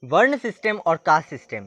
वर्ण सिस्टम और caste system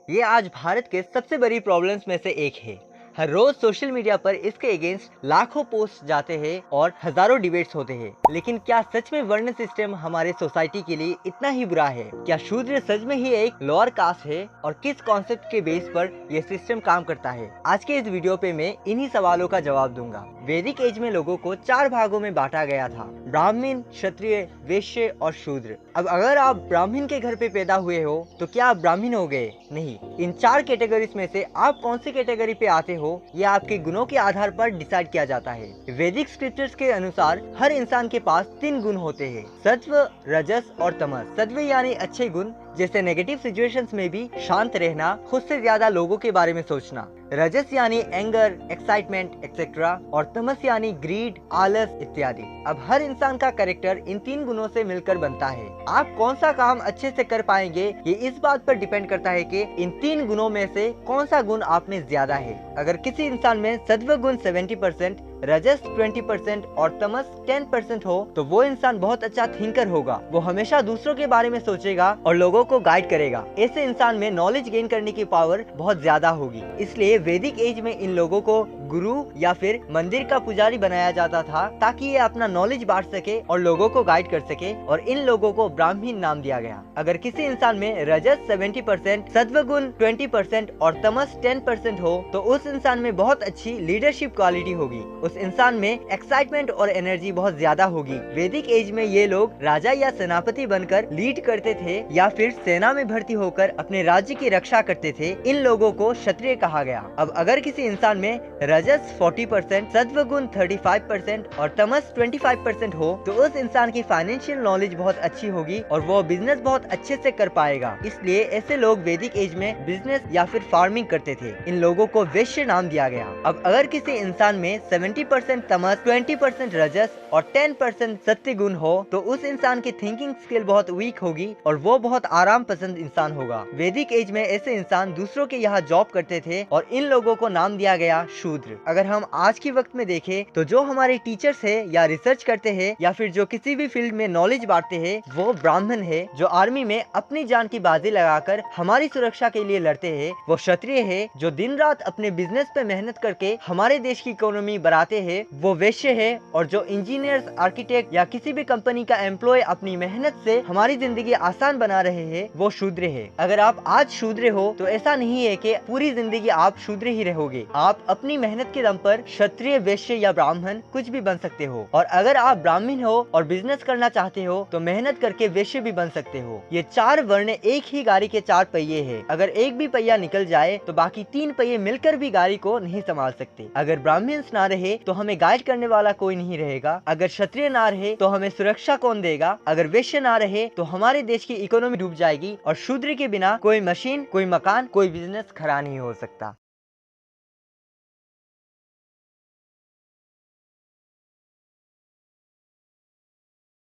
ये आज भारत के सबसे बड़ी प्रॉब्लम्स में से एक है। हर रोज सोशल मीडिया पर इसके अगेंस्ट लाखों पोस्ट जाते हैं और हजारों डिबेट्स होते हैं। लेकिन क्या सच में वर्ण सिस्टम हमारे सोसाइटी के लिए इतना ही बुरा है? क्या शूद्र सच में ही एक लोअर कास्ट है और किस कॉन्सेप्ट के बेस पर यह सिस्टम काम करता है? आज के इस वीडियो पे मैं इन्हीं सवालों का जवाब दूंगा। वैदिक एज में लोगों को 4 भागों में बांटा गया था: ब्राह्मण, क्षत्रिय, वैश्य और शूद्र। अब अगर आप ब्राह्मण के घर पे पैदा हुए हो तो क्या आप ब्राह्मण हो गए? नहीं। इन 4 कैटेगरीज में से आप कौन सी कैटेगरी पे आते हो यह आपके गुणों के आधार पर डिसाइड किया जाता है। वैदिक स्क्रिप्चर्स के अनुसार हर इंसान के पास 3 गुण होते हैं: सत्व, रजस और तमस। सत्व यानी अच्छे गुण, जैसे नेगेटिव सिचुएशंस में भी शांत रहना, खुद से ज्यादा लोगों के बारे में सोचना। रजस यानी एंगर, एक्साइटमेंट एक्सेट्रा। और तमस यानी ग्रीड, आलस इत्यादि। अब हर इंसान का कैरेक्टर इन 3 गुणों से मिलकर बनता है। आप कौन सा काम अच्छे से कर पाएंगे ये इस बात पर डिपेंड करता है कि इन 3 गुणों में से कौन सा गुण आप में ज्यादा है। अगर किसी इंसान में सत्व गुण 70%, रजस 20% और तमस 10% हो तो वो इंसान बहुत अच्छा थिंकर होगा। वो हमेशा दूसरों के बारे में सोचेगा और लोगों को गाइड करेगा। ऐसे इंसान में नॉलेज गेन करने की पावर बहुत ज्यादा होगी। इसलिए वैदिक एज में इन लोगों को गुरु या फिर मंदिर का पुजारी बनाया जाता था ताकि ये अपना नॉलेज बांट सके और लोगों को गाइड कर सके, और इन लोगों को ब्राह्मण नाम दिया गया। अगर किसी इंसान में रजस 70%, सत्व गुण 20% और तमस 10% हो तो उस इंसान में बहुत अच्छी लीडरशिप क्वालिटी होगी। उस इंसान में एक्साइटमेंट और एनर्जी बहुत ज्यादा होगी। वैदिक एज में ये लोग राजा या सेनापति बनकर लीड करते थे या फिर सेना में भर्ती होकर अपने राज्य की रक्षा करते थे। इन लोगों को क्षत्रिय कहा गया। अब अगर किसी इंसान में रजस 40%, सत्व गुण 35% और तमस 25% हो तो उस इंसान की फाइनेंशियल नॉलेज बहुत अच्छी होगी और वो बिजनेस बहुत अच्छे से कर पाएगा। इसलिए ऐसे लोग वैदिक एज में बिजनेस या फिर फार्मिंग करते थे। इन लोगों को वैश्य नाम दिया गया। अब अगर किसी इंसान में 70% तमस, 20% रजस और 10% सत्य गुण हो तो उस इंसान की थिंकिंग स्किल बहुत वीक होगी और वो बहुत आराम पसंद इंसान होगा। वैदिक एज में ऐसे इंसान दूसरों के यहाँ जॉब करते थे और इन लोगों को नाम दिया गया शूद्र। अगर हम आज के वक्त में देखें तो जो हमारे टीचर्स है या रिसर्च करते हैं या फिर जो किसी भी फील्ड में नॉलेज बांटते हैं वो ब्राह्मण है। जो आर्मी में अपनी जान की बाजी लगाकर हमारी सुरक्षा के लिए लड़ते हैं वो क्षत्रिय है। जो दिन रात अपने बिजनेस पे मेहनत करके हमारे देश की इकोनॉमी बढ़ाते हैं वो वैश्य है। और जो इंजीनियर्स, आर्किटेक्ट या किसी भी कंपनी का एम्प्लॉय अपनी मेहनत से हमारी जिंदगी आसान बना रहे हैं वो शूद्र है। अगर आप आज शूद्र हो तो ऐसा नहीं है कि पूरी जिंदगी आप शूद्र ही रहोगे। आप अपनी मेहनत के दम पर क्षत्रिय, वैश्य या ब्राह्मण कुछ भी बन सकते हो। और अगर आप ब्राह्मण हो और बिजनेस करना चाहते हो तो मेहनत करके वैश्य भी बन सकते हो। ये 4 वर्ण एक ही गाड़ी के 4 पहिए है। अगर एक भी पहिया निकल जाए तो बाकी 3 पहिए मिलकर भी गाड़ी को नहीं संभाल सकते। अगर ब्राह्मण ना रहे तो हमें गाइड करने वाला कोई नहीं रहेगा। अगर क्षत्रिय ना रहे तो हमें सुरक्षा कौन देगा? अगर वैश्य ना रहे तो हमारे देश की इकोनॉमी डूब जाएगी। और शूद्र के बिना कोई मशीन, कोई मकान, कोई बिजनेस खड़ा नहीं हो सकता।